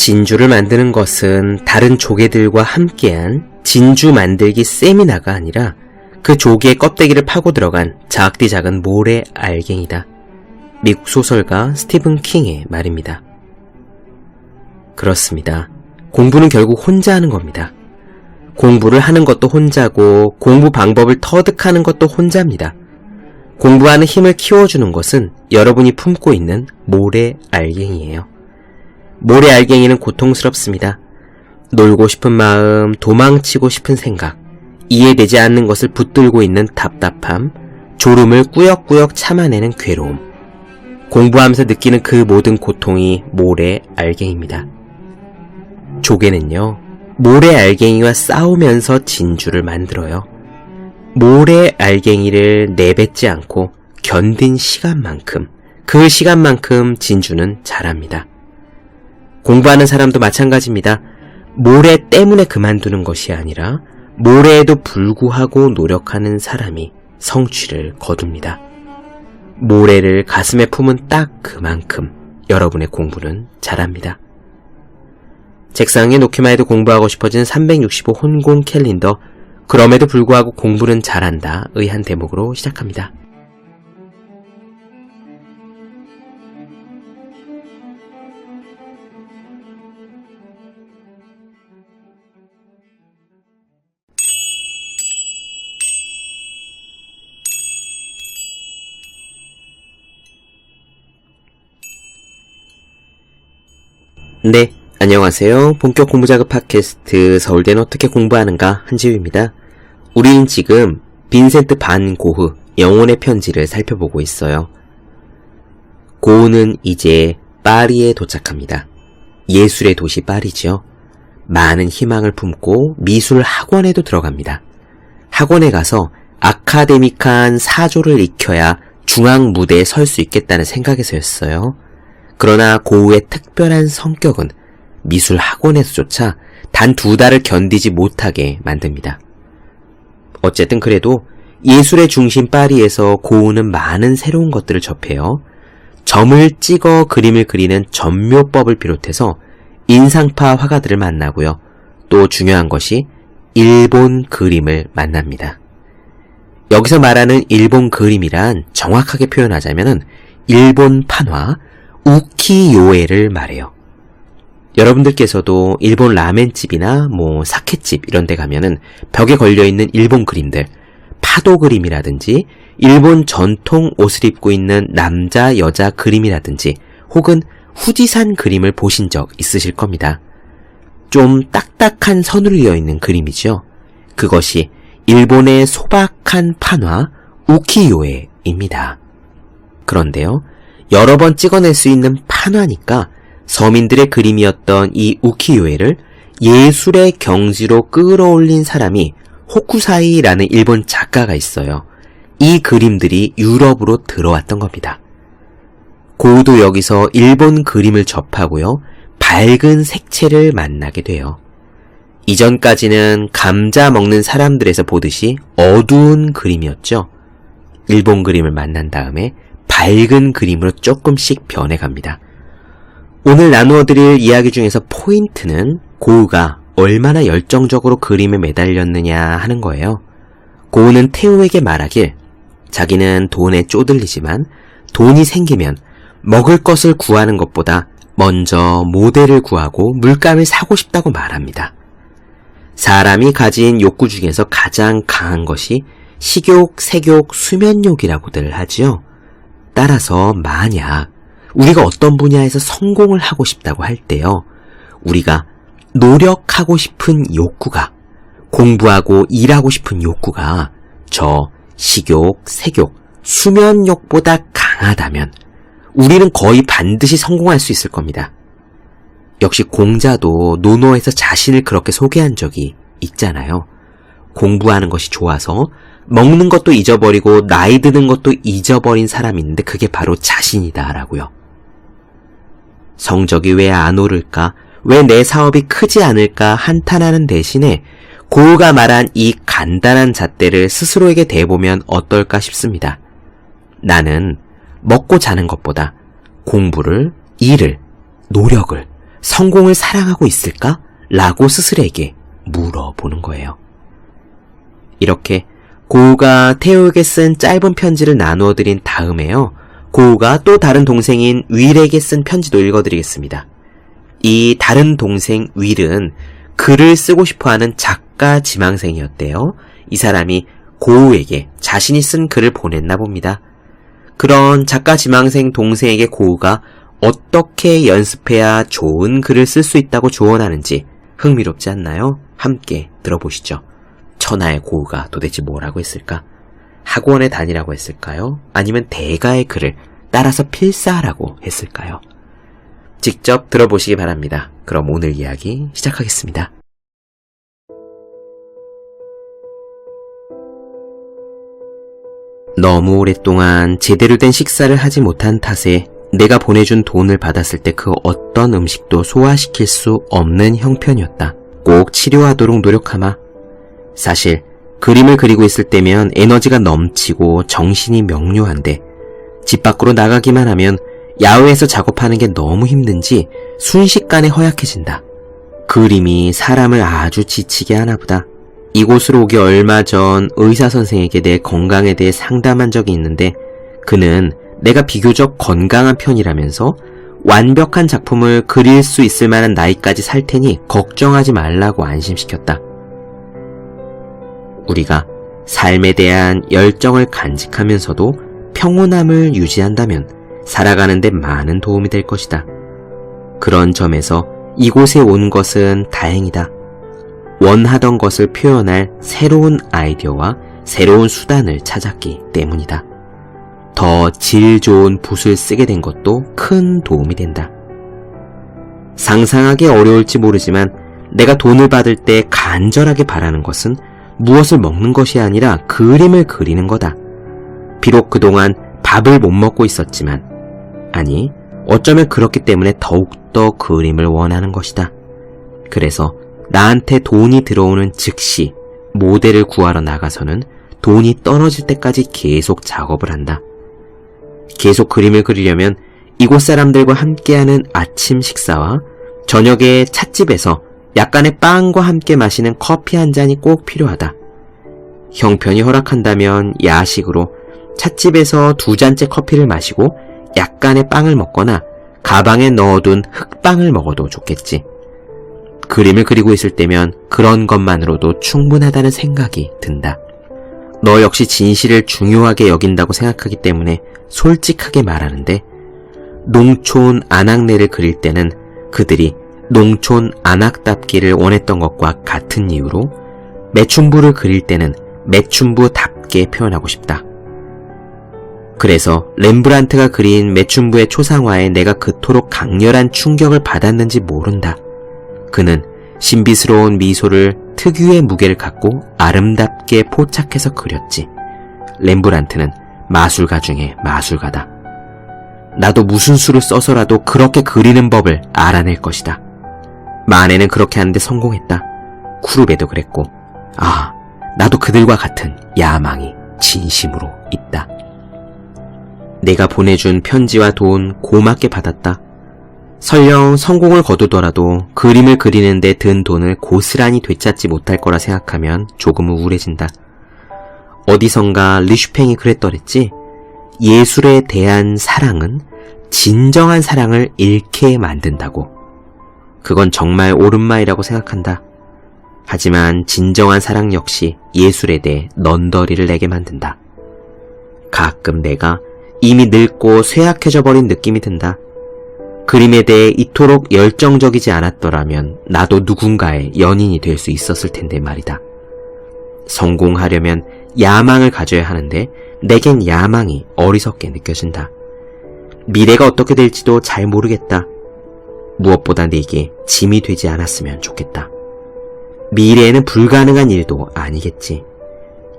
진주를 만드는 것은 다른 조개들과 함께한 진주 만들기 세미나가 아니라 그 조개의 껍데기를 파고 들어간 작디 작은 모래 알갱이다. 미국 소설가 스티븐 킹의 말입니다. 그렇습니다. 공부는 결국 혼자 하는 겁니다. 공부를 하는 것도 혼자고 공부 방법을 터득하는 것도 혼자입니다. 공부하는 힘을 키워주는 것은 여러분이 품고 있는 모래 알갱이에요. 모래 알갱이는 고통스럽습니다. 놀고 싶은 마음, 도망치고 싶은 생각, 이해되지 않는 것을 붙들고 있는 답답함, 졸음을 꾸역꾸역 참아내는 괴로움. 공부하면서 느끼는 그 모든 고통이 모래 알갱이입니다. 조개는요, 모래 알갱이와 싸우면서 진주를 만들어요. 모래 알갱이를 내뱉지 않고 견딘 시간만큼, 그 시간만큼 진주는 자랍니다. 공부하는 사람도 마찬가지입니다. 모래 때문에 그만두는 것이 아니라 모래에도 불구하고 노력하는 사람이 성취를 거둡니다. 모래를 가슴에 품은 딱 그만큼 여러분의 공부는 잘합니다. 책상에 놓기만 해도 공부하고 싶어지는 365 혼공 캘린더, 그럼에도 불구하고 공부는 잘한다 의 한 대목으로 시작합니다. 네, 안녕하세요. 본격 공부자극 팟캐스트 서울대는 어떻게 공부하는가 한지우입니다. 우리는 지금 빈센트 반 고흐 영혼의 편지를 살펴보고 있어요. 고흐는 이제 파리에 도착합니다. 예술의 도시 파리지요. 많은 희망을 품고 미술 학원에도 들어갑니다. 학원에 가서 아카데믹한 사조를 익혀야 중앙 무대에 설 수 있겠다는 생각에서였어요. 그러나 고흐의 특별한 성격은 미술 학원에서조차 단 2달을 견디지 못하게 만듭니다. 어쨌든 그래도 예술의 중심 파리에서 고흐는 많은 새로운 것들을 접해요. 점을 찍어 그림을 그리는 점묘법을 비롯해서 인상파 화가들을 만나고요. 또 중요한 것이 일본 그림을 만납니다. 여기서 말하는 일본 그림이란 정확하게 표현하자면 일본 판화, 우키요에를 말해요. 여러분들께서도 일본 라멘집이나 사케집 이런 데 가면은 벽에 걸려있는 일본 그림들, 파도 그림이라든지 일본 전통 옷을 입고 있는 남자, 여자 그림이라든지 혹은 후지산 그림을 보신 적 있으실 겁니다. 좀 딱딱한 선으로 이어있는 그림이죠. 그것이 일본의 소박한 판화, 우키요에입니다. 그런데요, 여러 번 찍어낼 수 있는 판화니까 서민들의 그림이었던 이 우키요에를 예술의 경지로 끌어올린 사람이 호쿠사이라는 일본 작가가 있어요. 이 그림들이 유럽으로 들어왔던 겁니다. 고흐도 여기서 일본 그림을 접하고요. 밝은 색채를 만나게 돼요. 이전까지는 감자 먹는 사람들에서 보듯이 어두운 그림이었죠. 일본 그림을 만난 다음에 밝은 그림으로 조금씩 변해갑니다. 오늘 나누어드릴 이야기 중에서 포인트는 고흐가 얼마나 열정적으로 그림에 매달렸느냐 하는 거예요. 고흐는 태우에게 말하길 자기는 돈에 쪼들리지만 돈이 생기면 먹을 것을 구하는 것보다 먼저 모델을 구하고 물감을 사고 싶다고 말합니다. 사람이 가진 욕구 중에서 가장 강한 것이 식욕, 색욕, 수면욕이라고들 하지요. 따라서 만약 우리가 어떤 분야에서 성공을 하고 싶다고 할 때요, 우리가 노력하고 싶은 욕구가, 공부하고 일하고 싶은 욕구가 저 식욕, 색욕, 수면욕보다 강하다면 우리는 거의 반드시 성공할 수 있을 겁니다. 역시 공자도 논어에서 자신을 그렇게 소개한 적이 있잖아요. 공부하는 것이 좋아서 먹는 것도 잊어버리고 나이 드는 것도 잊어버린 사람이 있는데 그게 바로 자신이다 라고요. 성적이 왜 안 오를까? 왜 내 사업이 크지 않을까 한탄하는 대신에 고흐가 말한 이 간단한 잣대를 스스로에게 대보면 어떨까 싶습니다. 나는 먹고 자는 것보다 공부를, 일을, 노력을 성공을 사랑하고 있을까? 라고 스스로에게 물어보는 거예요. 이렇게 고우가 태우에게 쓴 짧은 편지를 나누어 드린 다음에요. 고우가 또 다른 동생인 윌에게 쓴 편지도 읽어드리겠습니다. 이 다른 동생 윌은 글을 쓰고 싶어하는 작가 지망생이었대요. 이 사람이 고우에게 자신이 쓴 글을 보냈나 봅니다. 그런 작가 지망생 동생에게 고우가 어떻게 연습해야 좋은 글을 쓸 수 있다고 조언하는지 흥미롭지 않나요? 함께 들어보시죠. 천하의 고우가 도대체 뭐라고 했을까? 학원에 다니라고 했을까요? 아니면 대가의 글을 따라서 필사하라고 했을까요? 직접 들어보시기 바랍니다. 그럼 오늘 이야기 시작하겠습니다. 너무 오랫동안 제대로 된 식사를 하지 못한 탓에 내가 보내준 돈을 받았을 때 그 어떤 음식도 소화시킬 수 없는 형편이었다. 꼭 치료하도록 노력하마. 사실 그림을 그리고 있을 때면 에너지가 넘치고 정신이 명료한데 집 밖으로 나가기만 하면 야외에서 작업하는 게 너무 힘든지 순식간에 허약해진다. 그림이 사람을 아주 지치게 하나 보다. 이곳으로 오기 얼마 전 의사 선생에게 내 건강에 대해 상담한 적이 있는데 그는 내가 비교적 건강한 편이라면서 완벽한 작품을 그릴 수 있을 만한 나이까지 살 테니 걱정하지 말라고 안심시켰다. 우리가 삶에 대한 열정을 간직하면서도 평온함을 유지한다면 살아가는 데 많은 도움이 될 것이다. 그런 점에서 이곳에 온 것은 다행이다. 원하던 것을 표현할 새로운 아이디어와 새로운 수단을 찾았기 때문이다. 더 질 좋은 붓을 쓰게 된 것도 큰 도움이 된다. 상상하기 어려울지 모르지만 내가 돈을 받을 때 간절하게 바라는 것은 무엇을 먹는 것이 아니라 그림을 그리는 거다. 비록 그동안 밥을 못 먹고 있었지만, 아니, 어쩌면 그렇기 때문에 더욱더 그림을 원하는 것이다. 그래서 나한테 돈이 들어오는 즉시 모델을 구하러 나가서는 돈이 떨어질 때까지 계속 작업을 한다. 계속 그림을 그리려면 이곳 사람들과 함께하는 아침 식사와 저녁에 찻집에서 약간의 빵과 함께 마시는 커피 한 잔이 꼭 필요하다. 형편이 허락한다면 야식으로 찻집에서 2잔째 커피를 마시고 약간의 빵을 먹거나 가방에 넣어둔 흑빵을 먹어도 좋겠지. 그림을 그리고 있을 때면 그런 것만으로도 충분하다는 생각이 든다. 너 역시 진실을 중요하게 여긴다고 생각하기 때문에 솔직하게 말하는데, 농촌 안악내를 그릴 때는 그들이 농촌 안악답기를 원했던 것과 같은 이유로 매춘부를 그릴 때는 매춘부답게 표현하고 싶다. 그래서 렘브란트가 그린 매춘부의 초상화에 내가 그토록 강렬한 충격을 받았는지 모른다. 그는 신비스러운 미소를 특유의 무게를 갖고 아름답게 포착해서 그렸지. 렘브란트는 마술가 중에 마술가다. 나도 무슨 수를 써서라도 그렇게 그리는 법을 알아낼 것이다. 마네는 그렇게 하는데 성공했다. 쿠르베도 그랬고, 아, 나도 그들과 같은 야망이 진심으로 있다. 내가 보내준 편지와 돈 고맙게 받았다. 설령 성공을 거두더라도 그림을 그리는데 든 돈을 고스란히 되찾지 못할 거라 생각하면 조금은 우울해진다. 어디선가 리슈팽이 그랬더랬지. 예술에 대한 사랑은 진정한 사랑을 잃게 만든다고. 그건 정말 옳은 말이라고 생각한다. 하지만 진정한 사랑 역시 예술에 대해 넌더리를 내게 만든다. 가끔 내가 이미 늙고 쇠약해져 버린 느낌이 든다. 그림에 대해 이토록 열정적이지 않았더라면 나도 누군가의 연인이 될 수 있었을 텐데 말이다. 성공하려면 야망을 가져야 하는데 내겐 야망이 어리석게 느껴진다. 미래가 어떻게 될지도 잘 모르겠다. 무엇보다 내게 짐이 되지 않았으면 좋겠다. 미래에는 불가능한 일도 아니겠지.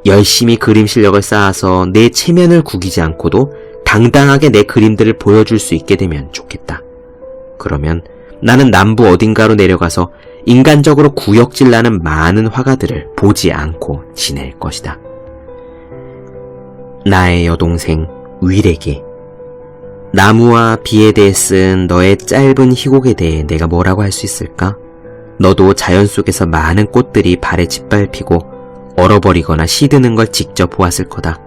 열심히 그림 실력을 쌓아서 내 체면을 구기지 않고도 당당하게 내 그림들을 보여줄 수 있게 되면 좋겠다. 그러면 나는 남부 어딘가로 내려가서 인간적으로 구역질 나는 많은 화가들을 보지 않고 지낼 것이다. 나의 여동생 윌에게 나무와 비에 대해 쓴 너의 짧은 희곡에 대해 내가 뭐라고 할 수 있을까? 너도 자연 속에서 많은 꽃들이 발에 짓밟히고 얼어버리거나 시드는 걸 직접 보았을 거다.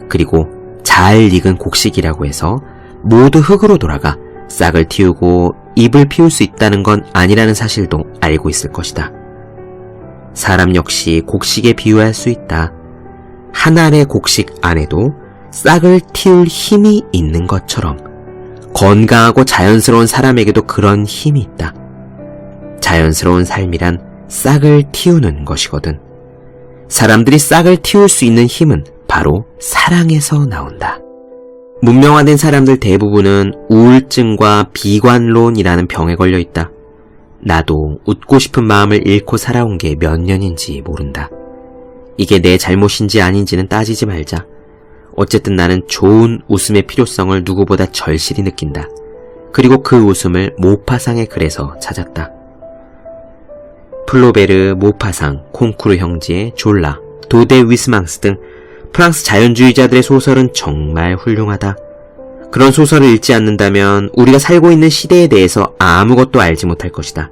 그리고 잘 익은 곡식이라고 해서 모두 흙으로 돌아가 싹을 틔우고 잎을 피울 수 있다는 건 아니라는 사실도 알고 있을 것이다. 사람 역시 곡식에 비유할 수 있다. 한 알의 곡식 안에도 싹을 틔울 힘이 있는 것처럼 건강하고 자연스러운 사람에게도 그런 힘이 있다. 자연스러운 삶이란 싹을 틔우는 것이거든. 사람들이 싹을 틔울 수 있는 힘은 바로 사랑에서 나온다. 문명화된 사람들 대부분은 우울증과 비관론이라는 병에 걸려 있다. 나도 웃고 싶은 마음을 잃고 살아온 게 몇 년인지 모른다. 이게 내 잘못인지 아닌지는 따지지 말자. 어쨌든 나는 좋은 웃음의 필요성을 누구보다 절실히 느낀다. 그리고 그 웃음을 모파상의 글에서 찾았다. 플로베르, 모파상, 콩쿠르 형제, 졸라, 도데 위스망스 등 프랑스 자연주의자들의 소설은 정말 훌륭하다. 그런 소설을 읽지 않는다면 우리가 살고 있는 시대에 대해서 아무것도 알지 못할 것이다.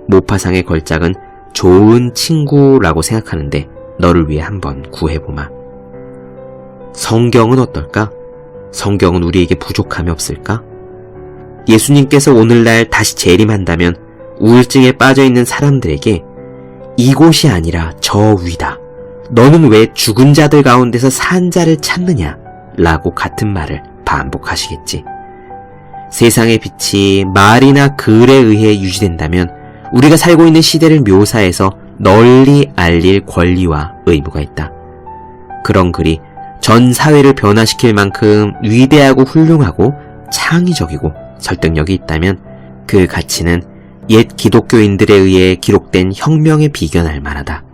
모파상의 걸작은 좋은 친구라고 생각하는데 너를 위해 한번 구해보마. 성경은 어떨까? 성경은 우리에게 부족함이 없을까? 예수님께서 오늘날 다시 재림한다면 우울증에 빠져있는 사람들에게 이곳이 아니라 저 위다. 너는 왜 죽은 자들 가운데서 산 자를 찾느냐? 라고 같은 말을 반복하시겠지. 세상의 빛이 말이나 글에 의해 유지된다면 우리가 살고 있는 시대를 묘사해서 널리 알릴 권리와 의무가 있다. 그런 글이 전 사회를 변화시킬 만큼 위대하고 훌륭하고 창의적이고 설득력이 있다면 그 가치는 옛 기독교인들에 의해 기록된 혁명에 비견할 만하다.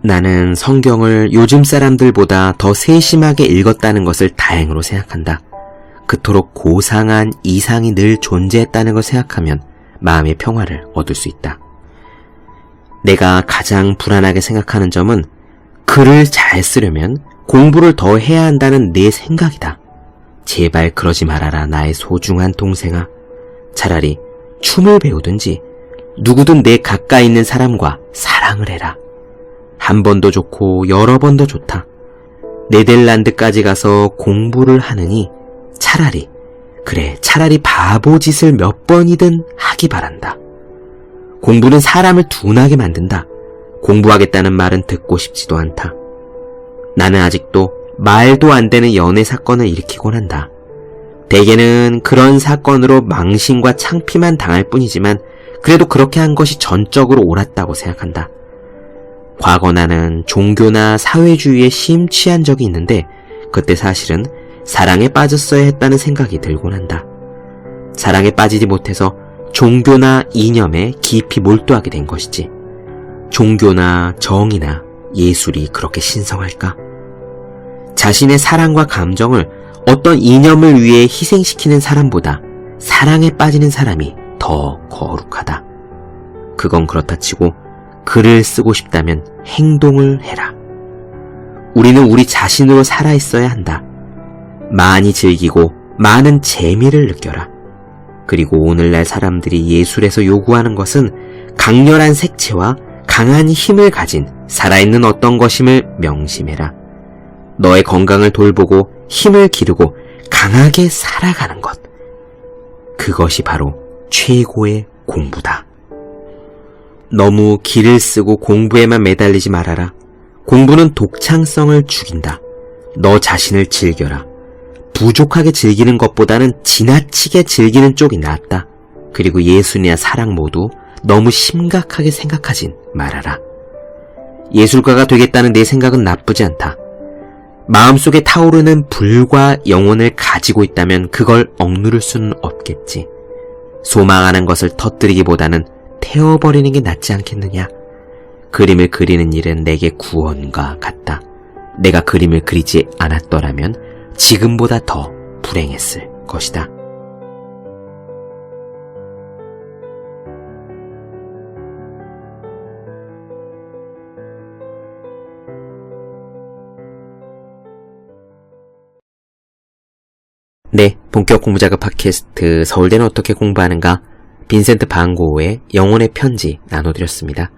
나는 성경을 요즘 사람들보다 더 세심하게 읽었다는 것을 다행으로 생각한다. 그토록 고상한 이상이 늘 존재했다는 걸 생각하면 마음의 평화를 얻을 수 있다. 내가 가장 불안하게 생각하는 점은 글을 잘 쓰려면 공부를 더 해야 한다는 내 생각이다. 제발 그러지 말아라, 나의 소중한 동생아. 차라리 춤을 배우든지 누구든 내 가까이 있는 사람과 사랑을 해라. 한 번도 좋고 여러 번도 좋다. 네덜란드까지 가서 공부를 하느니 차라리 바보짓을 몇 번이든 하기 바란다. 공부는 사람을 둔하게 만든다. 공부하겠다는 말은 듣고 싶지도 않다. 나는 아직도 말도 안 되는 연애 사건을 일으키곤 한다. 대개는 그런 사건으로 망신과 창피만 당할 뿐이지만 그래도 그렇게 한 것이 전적으로 옳았다고 생각한다. 과거 나는 종교나 사회주의에 심취한 적이 있는데 그때 사실은 사랑에 빠졌어야 했다는 생각이 들곤 한다. 사랑에 빠지지 못해서 종교나 이념에 깊이 몰두하게 된 것이지. 종교나 정이나 예술이 그렇게 신성할까? 자신의 사랑과 감정을 어떤 이념을 위해 희생시키는 사람보다 사랑에 빠지는 사람이 더 거룩하다. 그건 그렇다 치고 글을 쓰고 싶다면 행동을 해라. 우리는 우리 자신으로 살아있어야 한다. 많이 즐기고 많은 재미를 느껴라. 그리고 오늘날 사람들이 예술에서 요구하는 것은 강렬한 색채와 강한 힘을 가진 살아있는 어떤 것임을 명심해라. 너의 건강을 돌보고 힘을 기르고 강하게 살아가는 것. 그것이 바로 최고의 공부다. 너무 기를 쓰고 공부에만 매달리지 말아라. 공부는 독창성을 죽인다. 너 자신을 즐겨라. 부족하게 즐기는 것보다는 지나치게 즐기는 쪽이 낫다. 그리고 예술이나 사랑 모두 너무 심각하게 생각하진 말아라. 예술가가 되겠다는 내 생각은 나쁘지 않다. 마음속에 타오르는 불과 영혼을 가지고 있다면 그걸 억누를 수는 없겠지. 소망하는 것을 터뜨리기보다는 태워버리는 게 낫지 않겠느냐. 그림을 그리는 일은 내게 구원과 같다. 내가 그림을 그리지 않았더라면 지금보다 더 불행했을 것이다. 네, 본격 공부작업 팟캐스트 서울대는 어떻게 공부하는가? 빈센트 반 고흐의 영혼의 편지 나눠드렸습니다.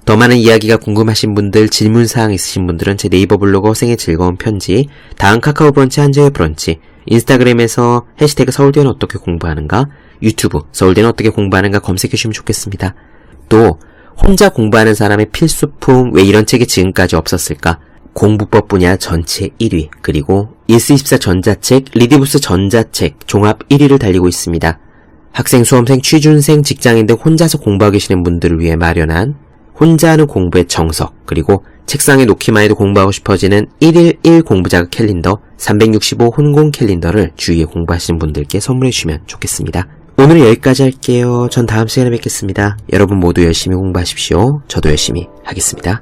더 많은 이야기가 궁금하신 분들, 질문사항 있으신 분들은 제 네이버 블로그 생의 즐거운 편지, 다음 카카오 브런치 한재의 브런치, 인스타그램에서 해시태그 서울대는 어떻게 공부하는가, 유튜브 서울대는 어떻게 공부하는가 검색해주시면 좋겠습니다. 또 혼자 공부하는 사람의 필수품, 왜 이런 책이 지금까지 없었을까? 공부법 분야 전체 1위, 그리고 일스24 전자책, 리디부스 전자책 종합 1위를 달리고 있습니다. 학생, 수험생, 취준생, 직장인 등 혼자서 공부하고 계시는 분들을 위해 마련한 혼자 하는 공부의 정석, 그리고 책상에 놓기만 해도 공부하고 싶어지는 1일 1 공부자극 캘린더 365 혼공 캘린더를 주위에 공부하시는 분들께 선물해 주시면 좋겠습니다. 오늘은 여기까지 할게요. 전 다음 시간에 뵙겠습니다. 여러분 모두 열심히 공부하십시오. 저도 열심히 하겠습니다.